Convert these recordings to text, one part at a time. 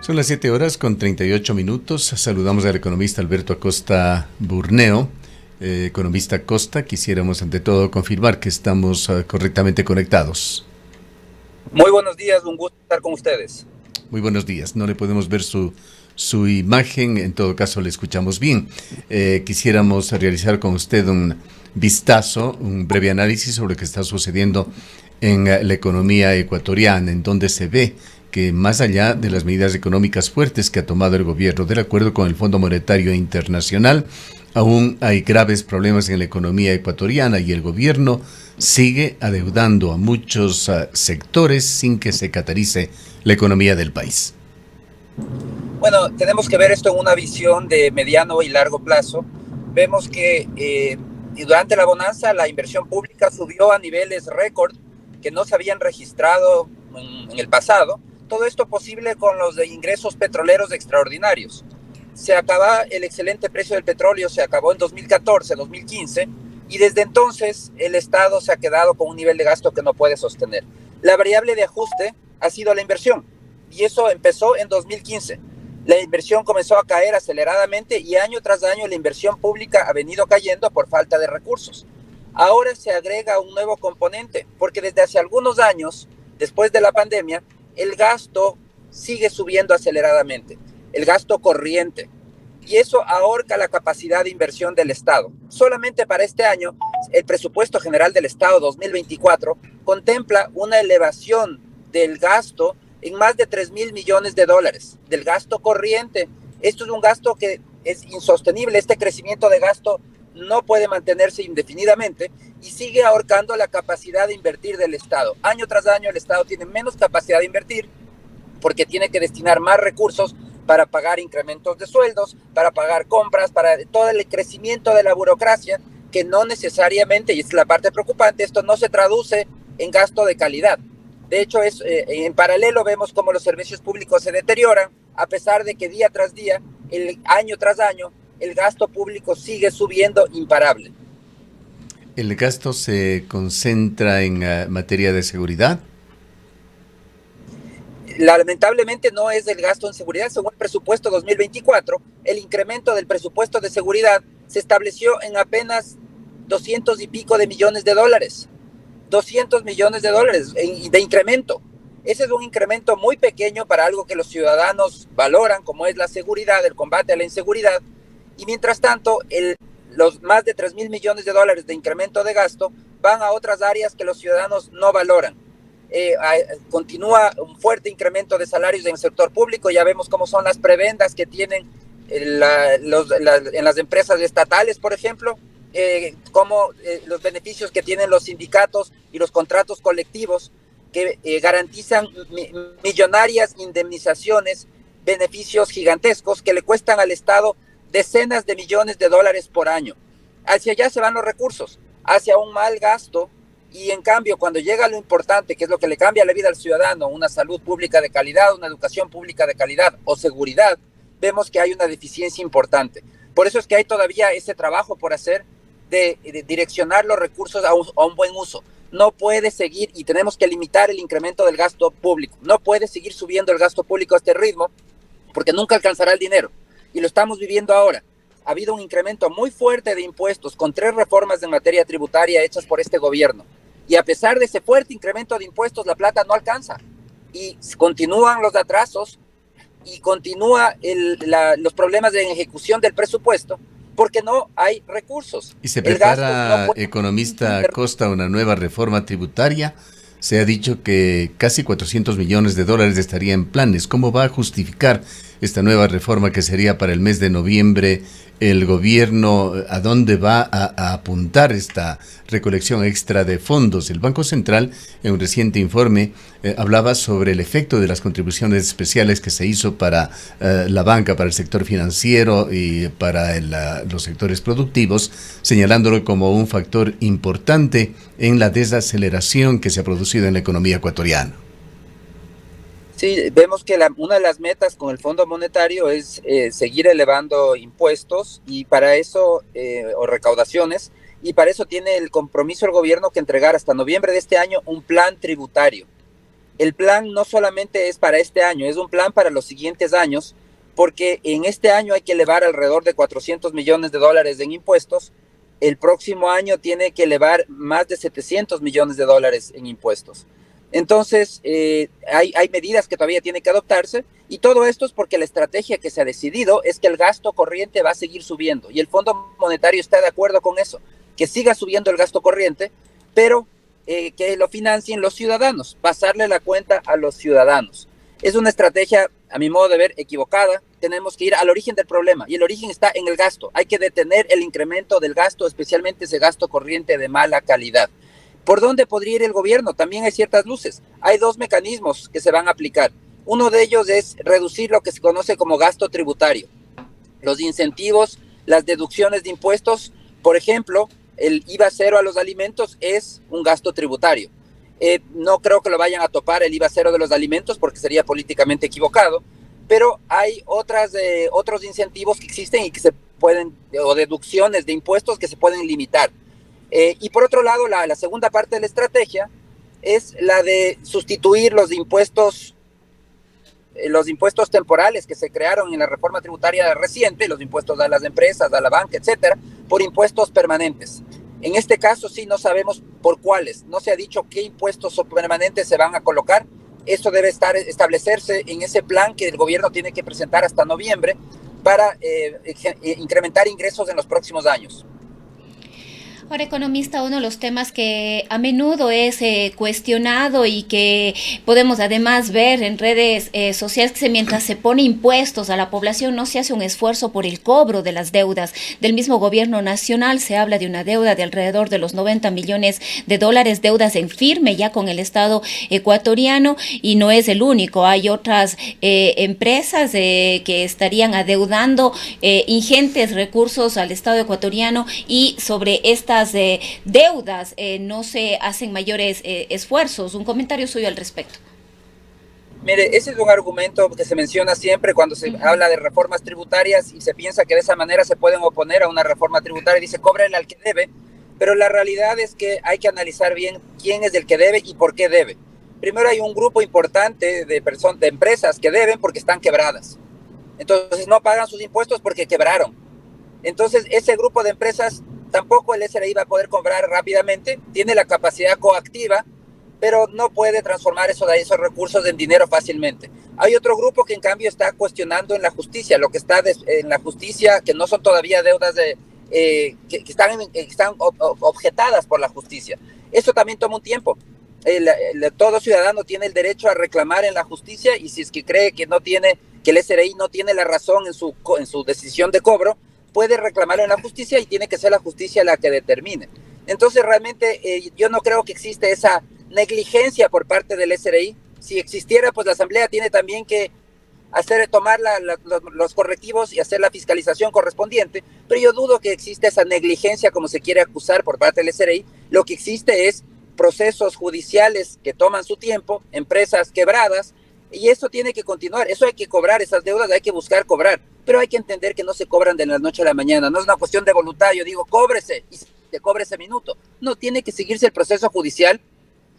Son las 7 horas con 38 minutos. Saludamos al economista Alberto Acosta Burneo. Economista Acosta, quisiéramos ante todo confirmar que estamos correctamente conectados. Muy buenos días, un gusto estar con ustedes. Muy buenos días. No le podemos ver su imagen, en todo caso le escuchamos bien. Quisiéramos realizar con usted un vistazo, un breve análisis sobre lo que está sucediendo en la economía ecuatoriana, en donde se ve que más allá de las medidas económicas fuertes que ha tomado el gobierno, de acuerdo con el Fondo Monetario Internacional, aún hay graves problemas en la economía ecuatoriana y el gobierno sigue adeudando a muchos sectores sin que se catalice la economía del país. Bueno, tenemos que ver esto en una visión de mediano y largo plazo. Vemos que durante la bonanza la inversión pública subió a niveles récord que no se habían registrado en el pasado. Todo esto posible con los de ingresos petroleros extraordinarios. Se acaba el excelente precio del petróleo, se acabó en 2014, 2015, y desde entonces el Estado se ha quedado con un nivel de gasto que no puede sostener. La variable de ajuste ha sido la inversión, y eso empezó en 2015. La inversión comenzó a caer aceleradamente y año tras año la inversión pública ha venido cayendo por falta de recursos. Ahora se agrega un nuevo componente, porque desde hace algunos años, después de la pandemia, el gasto sigue subiendo aceleradamente, el gasto corriente, y eso ahorca la capacidad de inversión del Estado. Solamente para este año, el presupuesto general del Estado 2024 contempla una elevación del gasto en más de 3,000 millones de dólares, del gasto corriente. Esto es un gasto que es insostenible, este crecimiento de gasto no puede mantenerse indefinidamente y sigue ahorcando la capacidad de invertir del Estado. Año tras año el Estado tiene menos capacidad de invertir porque tiene que destinar más recursos para pagar incrementos de sueldos, para pagar compras, para todo el crecimiento de la burocracia, que no necesariamente, y es la parte preocupante, esto no se traduce en gasto de calidad. De hecho, en paralelo vemos cómo los servicios públicos se deterioran, a pesar de que día tras día, año tras año, el gasto público sigue subiendo imparable. ¿El gasto se concentra en materia de seguridad? Lamentablemente no es el gasto en seguridad. Según el presupuesto 2024, el incremento del presupuesto de seguridad se estableció en apenas 200 y pico de millones de dólares. 200 millones de dólares de incremento. Ese es un incremento muy pequeño para algo que los ciudadanos valoran, como es la seguridad, el combate a la inseguridad. Y mientras tanto, los más de 3,000 millones de dólares de incremento de gasto van a otras áreas que los ciudadanos no valoran. Continúa un fuerte incremento de salarios en el sector público. Ya vemos cómo son las prebendas que tienen en las empresas estatales, por ejemplo, como los beneficios que tienen los sindicatos y los contratos colectivos que garantizan millonarias indemnizaciones, beneficios gigantescos que le cuestan al Estado decenas de millones de dólares por año. Hacia allá se van los recursos, hacia un mal gasto. Y en cambio, cuando llega lo importante, que es lo que le cambia la vida al ciudadano, una salud pública de calidad, una educación pública de calidad o seguridad, vemos que hay una deficiencia importante. Por eso es que hay todavía ese trabajo por hacer de direccionar los recursos a un buen uso. No puede seguir, y tenemos que limitar el incremento del gasto público. No puede seguir subiendo el gasto público a este ritmo, porque nunca alcanzará el dinero. Y lo estamos viviendo ahora. Ha habido un incremento muy fuerte de impuestos con 3 reformas en materia tributaria hechas por este gobierno. Y a pesar de ese fuerte incremento de impuestos, la plata no alcanza. Y continúan los atrasos y continúa los problemas de ejecución del presupuesto porque no hay recursos. ¿Y se prepara, economista Acosta, una nueva reforma tributaria? Se ha dicho que casi 400 millones de dólares estaría en planes. ¿Cómo va a justificar esta nueva reforma que sería para el mes de noviembre? ¿El gobierno a dónde va a apuntar esta recolección extra de fondos? El Banco Central, en un reciente informe, hablaba sobre el efecto de las contribuciones especiales que se hizo para la banca, para el sector financiero y para los sectores productivos, señalándolo como un factor importante en la desaceleración que se ha producido en la economía ecuatoriana. Sí, vemos que una de las metas con el Fondo Monetario es seguir elevando impuestos y para eso, o recaudaciones, y para eso tiene el compromiso del gobierno que entregar hasta noviembre de este año un plan tributario el plan no solamente es para este año, es un plan para los siguientes años, porque en este año hay que elevar alrededor de 400 millones de dólares en impuestos. El próximo año tiene que elevar más de 700 millones de dólares en impuestos. Entonces, hay medidas que todavía tienen que adoptarse, y todo esto es porque la estrategia que se ha decidido es que el gasto corriente va a seguir subiendo, y el Fondo Monetario está de acuerdo con eso, que siga subiendo el gasto corriente, pero que lo financien los ciudadanos, pasarle la cuenta a los ciudadanos. Es una estrategia, a mi modo de ver, equivocada. Tenemos que ir al origen del problema, y el origen está en el gasto. Hay que detener el incremento del gasto, especialmente ese gasto corriente de mala calidad. ¿Por dónde podría ir el gobierno? También hay ciertas luces. Hay dos mecanismos que se van a aplicar. Uno de ellos es reducir lo que se conoce como gasto tributario. Los incentivos, las deducciones de impuestos, por ejemplo, el IVA cero a los alimentos es un gasto tributario. No creo que lo vayan a topar el IVA cero de los alimentos porque sería políticamente equivocado, pero hay otros incentivos que existen y que se pueden, o deducciones de impuestos que se pueden limitar. Y por otro lado, la segunda parte de la estrategia es la de sustituir los impuestos temporales que se crearon en la reforma tributaria reciente, los impuestos a las empresas, a la banca, etcétera, por impuestos permanentes. En este caso sí no sabemos por cuáles, no se ha dicho qué impuestos permanentes se van a colocar. Esto debe establecerse en ese plan que el gobierno tiene que presentar hasta noviembre para incrementar ingresos en los próximos años. Ahora, economista, uno de los temas que a menudo es cuestionado y que podemos además ver en redes sociales, que mientras se pone impuestos a la población no se hace un esfuerzo por el cobro de las deudas del mismo gobierno nacional. Se habla de una deuda de alrededor de los 90 millones de dólares, deudas en firme ya con el Estado ecuatoriano, y no es el único. Hay otras empresas que estarían adeudando ingentes recursos al Estado ecuatoriano, y sobre estas deudas no se hacen mayores esfuerzos. Un comentario suyo al respecto. Mire, ese es un argumento que se menciona siempre cuando se habla de reformas tributarias, y se piensa que de esa manera se pueden oponer a una reforma tributaria. Dice, cóbrele al que debe, pero la realidad es que hay que analizar bien quién es el que debe y por qué debe. Primero, hay un grupo importante de empresas que deben porque están quebradas. Entonces no pagan sus impuestos porque quebraron. Entonces ese grupo de empresas tampoco el SRI va a poder cobrar rápidamente, tiene la capacidad coactiva, pero no puede transformar esos recursos en dinero fácilmente. Hay otro grupo que en cambio está cuestionando en la justicia, lo que está en la justicia, que no son todavía deudas que están objetadas por la justicia. Eso también toma un tiempo. Todo ciudadano tiene el derecho a reclamar en la justicia, y si es que cree que el SRI no tiene la razón en su decisión de cobro, puede reclamarlo en la justicia, y tiene que ser la justicia la que determine. Entonces realmente yo no creo que existe esa negligencia por parte del SRI. Si existiera, pues la Asamblea tiene también que tomar los correctivos y hacer la fiscalización correspondiente, pero yo dudo que existe esa negligencia como se quiere acusar por parte del SRI. Lo que existe es procesos judiciales que toman su tiempo, empresas quebradas, y eso tiene que continuar. Eso hay que cobrar, esas deudas hay que buscar cobrar, pero hay que entender que no se cobran de la noche a la mañana. No es una cuestión de voluntad. Yo digo, cóbrese, y se cobre ese minuto. No, tiene que seguirse el proceso judicial,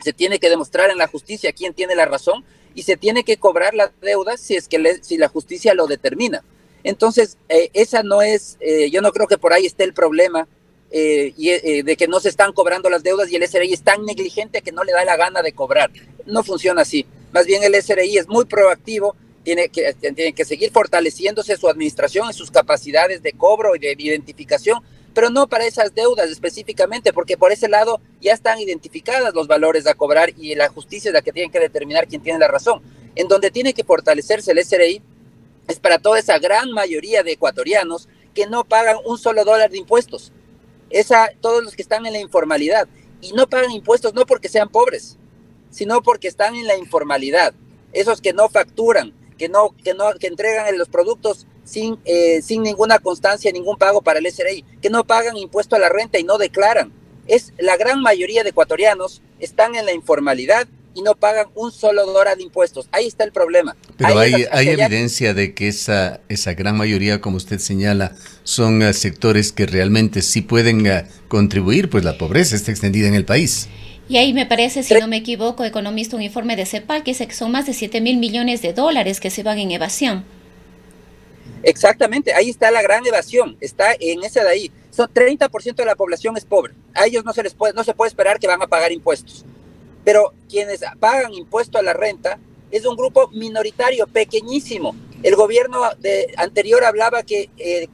se tiene que demostrar en la justicia quién tiene la razón, y se tiene que cobrar las deudas si la justicia lo determina. Entonces, esa no es, yo no creo que por ahí esté el problema, de que no se están cobrando las deudas y el SRI es tan negligente que no le da la gana de cobrar. No funciona así. Más bien el SRI es muy proactivo, tiene que seguir fortaleciéndose su administración y sus capacidades de cobro y de identificación, pero no para esas deudas específicamente, porque por ese lado ya están identificadas los valores a cobrar, y la justicia es la que tiene que determinar quién tiene la razón. En donde tiene que fortalecerse el SRI es para toda esa gran mayoría de ecuatorianos que no pagan un solo dólar de impuestos. Todos los que están en la informalidad, y no pagan impuestos no porque sean pobres, sino porque están en la informalidad. Esos que no facturan, que entregan los productos sin ninguna constancia, ningún pago para el SRI, que no pagan impuesto a la renta y no declaran. La gran mayoría de ecuatorianos están en la informalidad y no pagan un solo dólar de impuestos. Ahí está el problema. Pero hay evidencia de que esa gran mayoría, como usted señala, son sectores que realmente sí pueden contribuir, pues la pobreza está extendida en el país. Y ahí me parece, si no me equivoco, economista, un informe de CEPAL que dice que son más de 7.000 millones de dólares que se van en evasión. Exactamente, ahí está la gran evasión, está en esa de ahí. Son 30% de la población es pobre. A ellos no se puede esperar que van a pagar impuestos. Pero quienes pagan impuesto a la renta es un grupo minoritario, pequeñísimo. El gobierno anterior hablaba que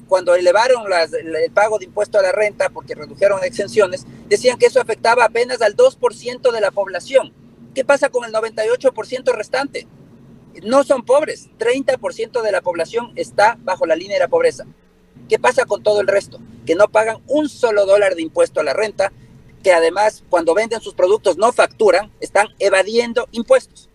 cuando elevaron el pago de impuesto a la renta, porque redujeron exenciones, decían que eso afectaba apenas al 2% de la población. ¿Qué pasa con el 98% restante? No son pobres, 30% de la población está bajo la línea de la pobreza. ¿Qué pasa con todo el resto? Que no pagan un solo dólar de impuesto a la renta, que además cuando venden sus productos no facturan, están evadiendo impuestos.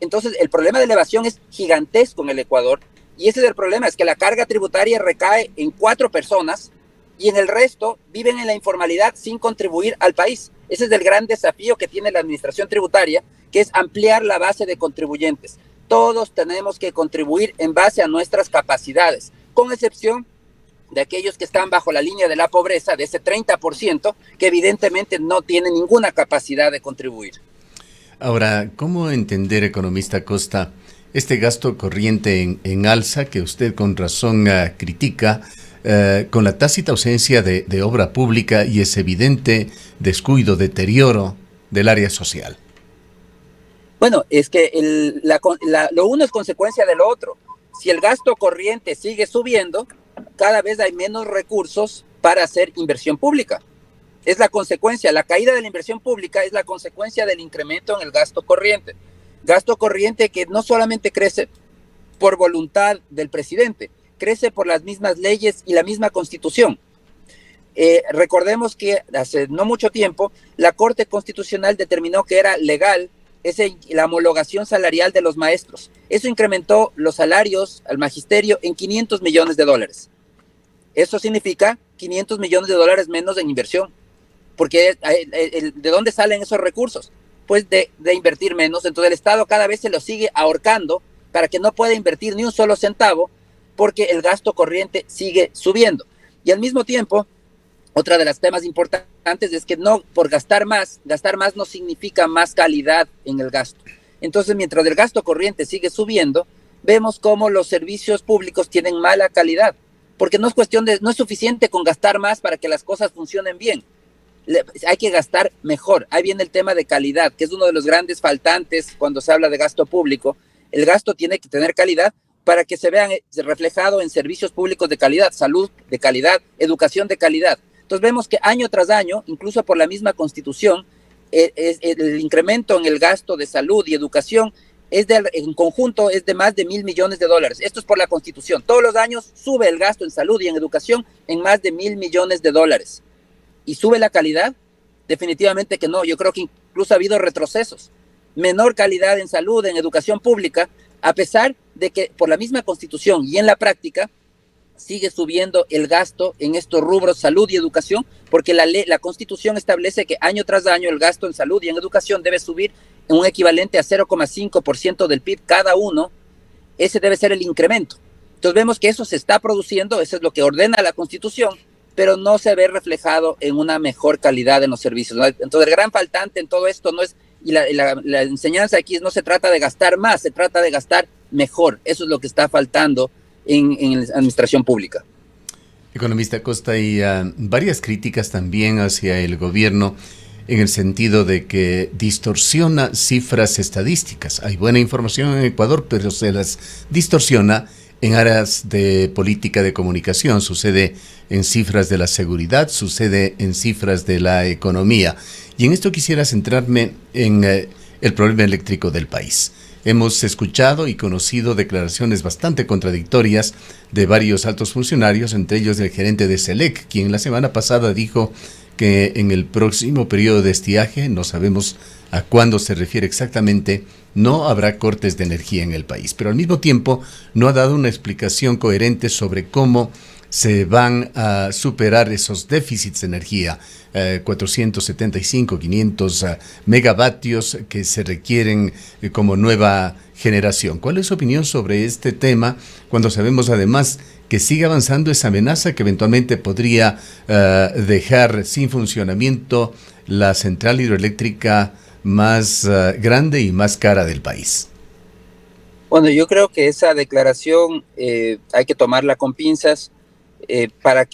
Entonces el problema de la evasión es gigantesco en el Ecuador, y ese es el problema, es que la carga tributaria recae en 4 personas y en el resto viven en la informalidad sin contribuir al país. Ese es el gran desafío que tiene la administración tributaria, que es ampliar la base de contribuyentes. Todos tenemos que contribuir en base a nuestras capacidades, con excepción de aquellos que están bajo la línea de la pobreza, de ese 30%, que evidentemente no tienen ninguna capacidad de contribuir. Ahora, ¿cómo entender, economista Costa, este gasto corriente en alza que usted con razón critica, con la tácita ausencia de obra pública y ese evidente descuido, deterioro del área social? Bueno, es que lo uno es consecuencia de lo otro. Si el gasto corriente sigue subiendo, cada vez hay menos recursos para hacer inversión pública. Es la consecuencia, la caída de la inversión pública es la consecuencia del incremento en el gasto corriente. Gasto corriente que no solamente crece por voluntad del presidente, crece por las mismas leyes y la misma constitución. Recordemos que hace no mucho tiempo la Corte Constitucional determinó que era legal la homologación salarial de los maestros. Eso incrementó los salarios al magisterio en 500 millones de dólares. Eso significa 500 millones de dólares menos en inversión. Porque ¿de dónde salen esos recursos? Pues de invertir menos. Entonces el Estado cada vez se lo sigue ahorcando para que no pueda invertir ni un solo centavo, porque el gasto corriente sigue subiendo. Y al mismo tiempo, otra de las temas importantes es que no por gastar más no significa más calidad en el gasto. Entonces, mientras el gasto corriente sigue subiendo, vemos cómo los servicios públicos tienen mala calidad, porque no es suficiente con gastar más para que las cosas funcionen bien. Hay que gastar mejor. Ahí viene el tema de calidad, que es uno de los grandes faltantes cuando se habla de gasto público. El gasto tiene que tener calidad para que se vean reflejado en servicios públicos de calidad, salud de calidad, educación de calidad. Entonces vemos que año tras año, incluso por la misma Constitución, el incremento en el gasto de salud y educación en conjunto es de más de 1.000 millones de dólares. Esto es por la Constitución. Todos los años sube el gasto en salud y en educación en más de 1.000 millones de dólares. ¿Y sube la calidad? Definitivamente que no. Yo creo que incluso ha habido retrocesos. Menor calidad en salud, en educación pública, a pesar de que por la misma Constitución y en la práctica sigue subiendo el gasto en estos rubros salud y educación, porque la Constitución establece que año tras año el gasto en salud y en educación debe subir en un equivalente a 0,5% del PIB cada uno. Ese debe ser el incremento. Entonces vemos que eso se está produciendo, eso es lo que ordena la Constitución, pero no se ve reflejado en una mejor calidad en los servicios, ¿no? Entonces el gran faltante en todo esto no es, y la enseñanza aquí no se trata de gastar más, se trata de gastar mejor. Eso es lo que está faltando en la administración pública. Economista Costa, hay varias críticas también hacia el gobierno en el sentido de que distorsiona cifras estadísticas. Hay buena información en Ecuador, pero se las distorsiona en áreas de política de comunicación. Sucede en cifras de la seguridad, sucede en cifras de la economía. Y en esto quisiera centrarme en el problema eléctrico del país. Hemos escuchado y conocido declaraciones bastante contradictorias de varios altos funcionarios, entre ellos el gerente de SELEC, quien la semana pasada dijo que en el próximo periodo de estiaje, no sabemos a cuándo se refiere exactamente, no habrá cortes de energía en el país. Pero al mismo tiempo no ha dado una explicación coherente sobre cómo se van a superar esos déficits de energía, 475, 500 megavatios que se requieren como nueva generación. ¿Cuál es su opinión sobre este tema cuando sabemos además que sigue avanzando esa amenaza que eventualmente podría dejar sin funcionamiento la central hidroeléctrica más grande y más cara del país? Bueno, yo creo que esa declaración hay que tomarla con pinzas para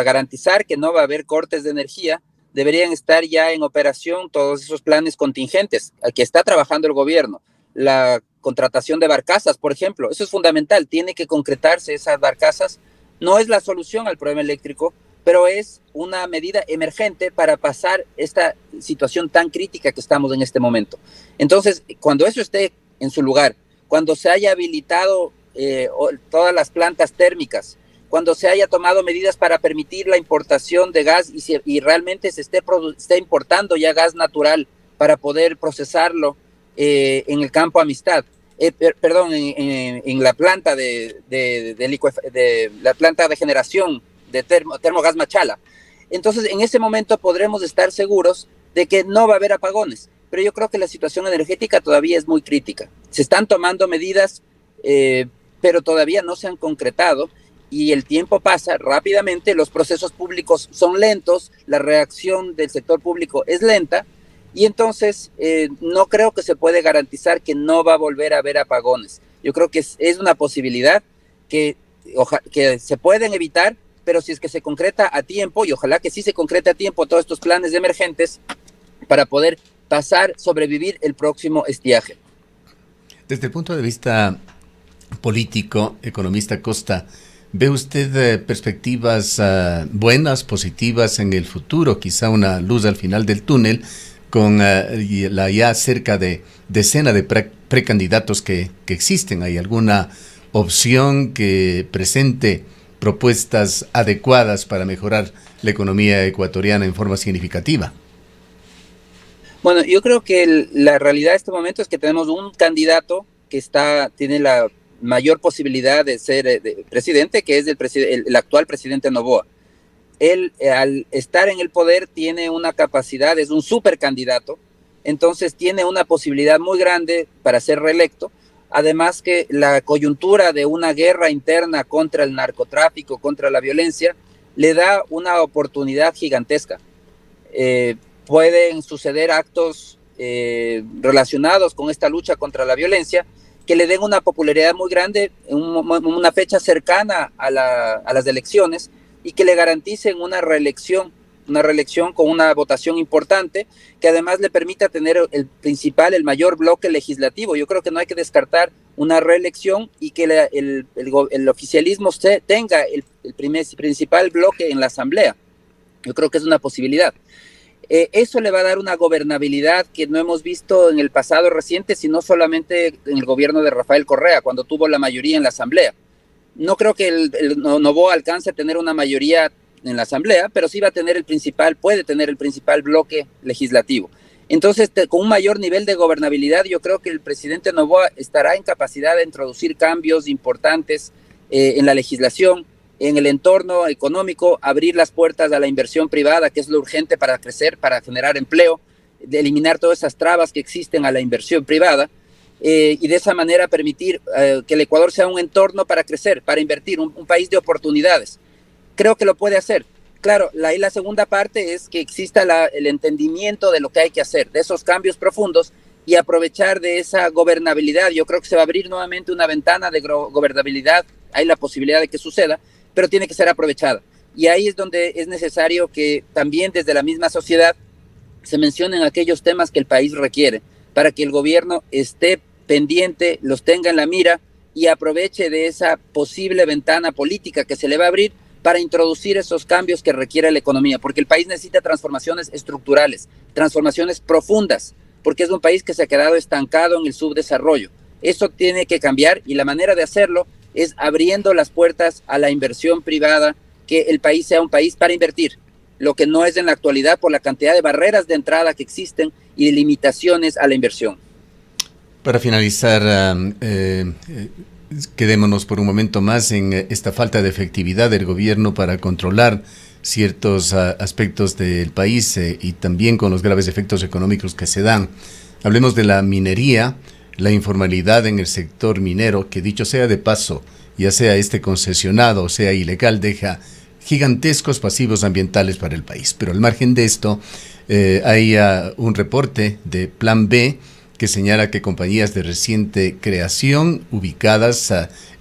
garantizar que no va a haber cortes de energía. Deberían estar ya en operación todos esos planes contingentes a que está trabajando el gobierno. La contratación de barcazas, por ejemplo, eso es fundamental, tiene que concretarse esas barcazas. No es la solución al problema eléctrico, pero es una medida emergente para pasar esta situación tan crítica que estamos en este momento. Entonces, cuando eso esté en su lugar, cuando se haya habilitado todas las plantas térmicas, cuando se haya tomado medidas para permitir la importación de gas y realmente se esté importando ya gas natural para poder procesarlo en el campo Amistad, en la planta de la planta de generación de Termogas Machala. Entonces, en ese momento podremos estar seguros de que no va a haber apagones. Pero yo creo que la situación energética todavía es muy crítica. Se están tomando medidas, pero todavía no se han concretado y el tiempo pasa rápidamente, los procesos públicos son lentos, la reacción del sector público es lenta y entonces no creo que se puede garantizar que no va a volver a haber apagones. Yo creo que es una posibilidad que se pueden evitar, pero si es que se concreta a tiempo, y ojalá que sí se concrete a tiempo todos estos planes emergentes para poder sobrevivir el próximo estiaje. Desde el punto de vista político, economista Costa, ¿ve usted perspectivas buenas, positivas en el futuro? Quizá una luz al final del túnel con la ya cerca de decena de precandidatos que existen. ¿Hay alguna opción que presente propuestas adecuadas para mejorar la economía ecuatoriana en forma significativa? Bueno, yo creo que la realidad de este momento es que tenemos un candidato que tiene la mayor posibilidad de ser presidente, que es el actual presidente Noboa. Él, al estar en el poder, tiene una capacidad, es un supercandidato, entonces tiene una posibilidad muy grande para ser reelecto. Además que la coyuntura de una guerra interna contra el narcotráfico, contra la violencia, le da una oportunidad gigantesca. Pueden suceder actos relacionados con esta lucha contra la violencia que le den una popularidad muy grande en una fecha cercana a las elecciones y que le garanticen una reelección con una votación importante que además le permita tener el mayor bloque legislativo. Yo creo que no hay que descartar una reelección y que el oficialismo tenga el principal bloque en la asamblea. Yo creo que es una posibilidad. Eso le va a dar una gobernabilidad que no hemos visto en el pasado reciente, sino solamente en el gobierno de Rafael Correa, cuando tuvo la mayoría en la asamblea. No creo que el Noboa alcance a tener una mayoría en la asamblea, pero sí puede tener el principal bloque legislativo. Entonces, con un mayor nivel de gobernabilidad, yo creo que el presidente Noboa estará en capacidad de introducir cambios importantes en la legislación, en el entorno económico, abrir las puertas a la inversión privada, que es lo urgente para crecer, para generar empleo, de eliminar todas esas trabas que existen a la inversión privada, y de esa manera permitir que el Ecuador sea un entorno para crecer, para invertir, un país de oportunidades. Creo que lo puede hacer. Claro, la segunda parte es que exista el entendimiento de lo que hay que hacer, de esos cambios profundos y aprovechar de esa gobernabilidad. Yo creo que se va a abrir nuevamente una ventana de gobernabilidad, hay la posibilidad de que suceda, pero tiene que ser aprovechada. Y ahí es donde es necesario que también desde la misma sociedad se mencionen aquellos temas que el país requiere, para que el gobierno esté pendiente, los tenga en la mira y aproveche de esa posible ventana política que se le va a abrir para introducir esos cambios que requiere la economía, porque el país necesita transformaciones estructurales, transformaciones profundas, porque es un país que se ha quedado estancado en el subdesarrollo. Eso tiene que cambiar y la manera de hacerlo es abriendo las puertas a la inversión privada, que el país sea un país para invertir, lo que no es en la actualidad por la cantidad de barreras de entrada que existen y de limitaciones a la inversión. Para finalizar, quedémonos por un momento más en esta falta de efectividad del gobierno para controlar ciertos aspectos del país y también con los graves efectos económicos que se dan. Hablemos de la minería, la informalidad en el sector minero, que dicho sea de paso, ya sea este concesionado o sea ilegal, deja gigantescos pasivos ambientales para el país. Pero al margen de esto, hay un reporte de Plan B que señala que compañías de reciente creación ubicadas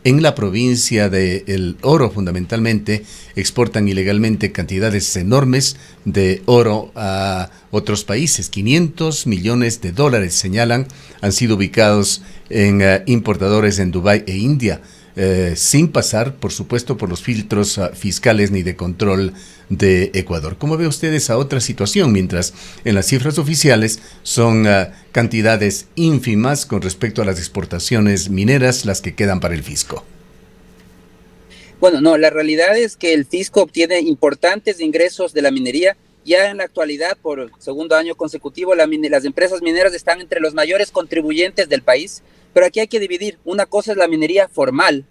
en la provincia de El Oro fundamentalmente exportan ilegalmente cantidades enormes de oro a otros países. 500 millones de dólares, señalan, han sido ubicados en importadores en Dubái e India, sin pasar, por supuesto, por los filtros fiscales ni de control de Ecuador. ¿Cómo ve usted esa otra situación? Mientras en las cifras oficiales son cantidades ínfimas con respecto a las exportaciones mineras las que quedan para el fisco. Bueno, no, la realidad es que el fisco obtiene importantes ingresos de la minería. Ya en la actualidad, por segundo año consecutivo, las empresas mineras están entre los mayores contribuyentes del país, pero aquí hay que dividir. Una cosa es la minería formal,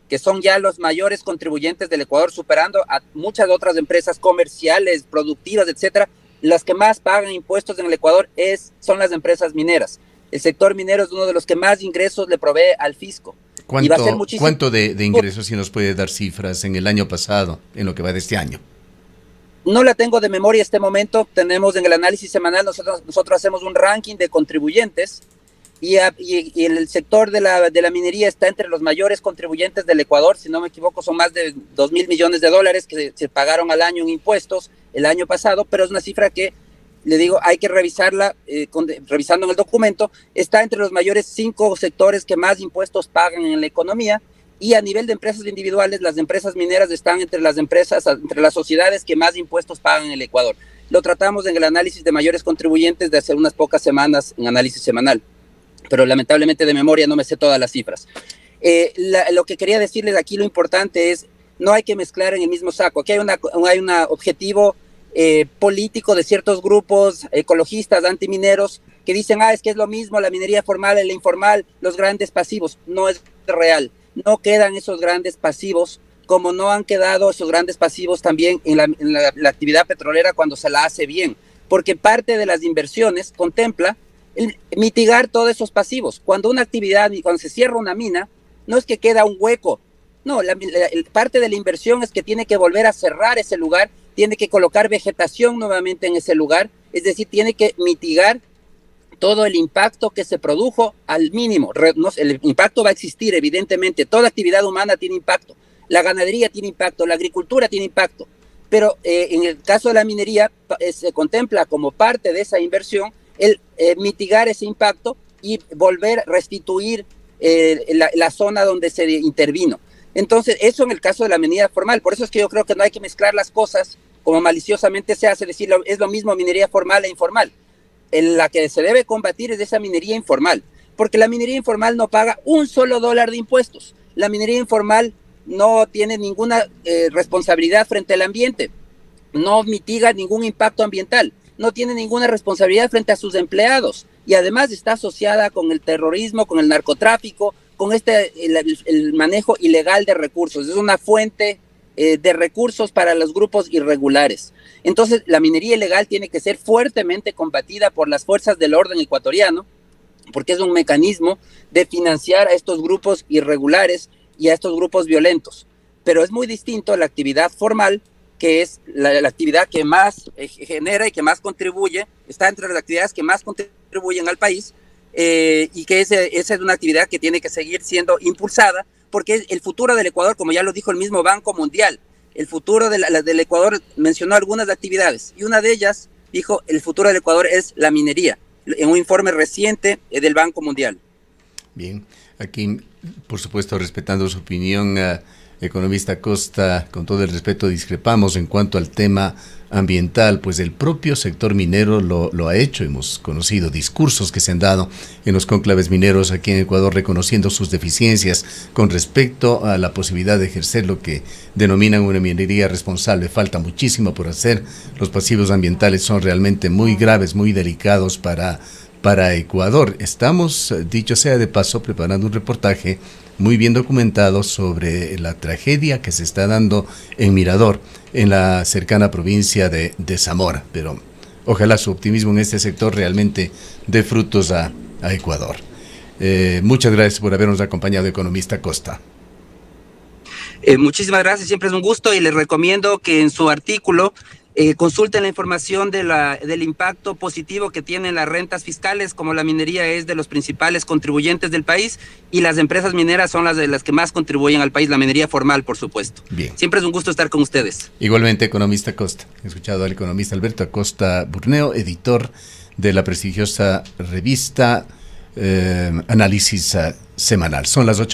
que son ya los mayores contribuyentes del Ecuador, superando a muchas otras empresas comerciales, productivas, etcétera. Las que más pagan impuestos en el Ecuador son las empresas mineras. El sector minero es uno de los que más ingresos le provee al fisco. ¿Cuánto de ingresos, si nos puede dar cifras, en el año pasado, en lo que va de este año? No la tengo de memoria este momento. Tenemos en el análisis semanal, nosotros hacemos un ranking de contribuyentes y el sector de la minería está entre los mayores contribuyentes del Ecuador. Si no me equivoco, son más de 2.000 millones de dólares que se pagaron al año en impuestos el año pasado, pero es una cifra que, le digo, hay que revisarla, revisando en el documento. Está entre los mayores 5 sectores que más impuestos pagan en la economía. Y a nivel de empresas individuales, las empresas mineras están entre las sociedades que más impuestos pagan en el Ecuador. Lo tratamos en el análisis de mayores contribuyentes de hace unas pocas semanas en análisis semanal, pero lamentablemente de memoria no me sé todas las cifras. Lo que quería decirles aquí, lo importante es, no hay que mezclar en el mismo saco. Aquí hay un objetivo político de ciertos grupos ecologistas, antimineros, que dicen, es que es lo mismo la minería formal y la informal, los grandes pasivos. No es real. No quedan esos grandes pasivos, como no han quedado esos grandes pasivos también en la actividad petrolera cuando se la hace bien, porque parte de las inversiones contempla mitigar todos esos pasivos. Cuando se cierra una mina, no es que queda un hueco, no, parte de la inversión es que tiene que volver a cerrar ese lugar, tiene que colocar vegetación nuevamente en ese lugar, es decir, tiene que mitigar todo el impacto que se produjo al mínimo. El impacto va a existir, evidentemente. Toda actividad humana tiene impacto. La ganadería tiene impacto, la agricultura tiene impacto. Pero en el caso de la minería, se contempla como parte de esa inversión el mitigar ese impacto y volver a restituir la zona donde se intervino. Entonces, eso en el caso de la minería formal. Por eso es que yo creo que no hay que mezclar las cosas como maliciosamente se hace, decir, es lo mismo minería formal e informal. La que se debe combatir es esa minería informal, porque la minería informal no paga un solo dólar de impuestos. La minería informal no tiene ninguna responsabilidad frente al ambiente, no mitiga ningún impacto ambiental, no tiene ninguna responsabilidad frente a sus empleados y además está asociada con el terrorismo, con el narcotráfico, con el manejo ilegal de recursos. Es una fuente de recursos para los grupos irregulares. Entonces, la minería ilegal tiene que ser fuertemente combatida por las fuerzas del orden ecuatoriano, porque es un mecanismo de financiar a estos grupos irregulares y a estos grupos violentos. Pero es muy distinto a la actividad formal, que es la actividad que más genera y que más contribuye, está entre las actividades que más contribuyen al país, y que esa es una actividad que tiene que seguir siendo impulsada, porque el futuro del Ecuador, como ya lo dijo el mismo Banco Mundial, el futuro del Ecuador mencionó algunas actividades, y una de ellas dijo, el futuro del Ecuador es la minería, en un informe reciente del Banco Mundial. Bien, aquí, por supuesto, respetando su opinión, economista Costa, con todo el respeto, discrepamos en cuanto al tema ambiental, pues el propio sector minero lo ha hecho. Hemos conocido discursos que se han dado en los cónclaves mineros aquí en Ecuador reconociendo sus deficiencias con respecto a la posibilidad de ejercer lo que denominan una minería responsable. Falta muchísimo por hacer. Los pasivos ambientales son realmente muy graves, muy delicados para Ecuador. Estamos, dicho sea de paso, preparando un reportaje muy bien documentado sobre la tragedia que se está dando en Mirador, en la cercana provincia de Zamora. Pero ojalá su optimismo en este sector realmente dé frutos a Ecuador. Muchas gracias por habernos acompañado, economista Costa. Muchísimas gracias, siempre es un gusto y les recomiendo que en su artículo consulten la información del impacto positivo que tienen las rentas fiscales, como la minería es de los principales contribuyentes del país y las empresas mineras son las de las que más contribuyen al país, la minería formal, por supuesto. Bien. Siempre es un gusto estar con ustedes. Igualmente, economista Acosta. He escuchado al economista Alberto Acosta Burneo, editor de la prestigiosa revista Análisis Semanal. Son las 8.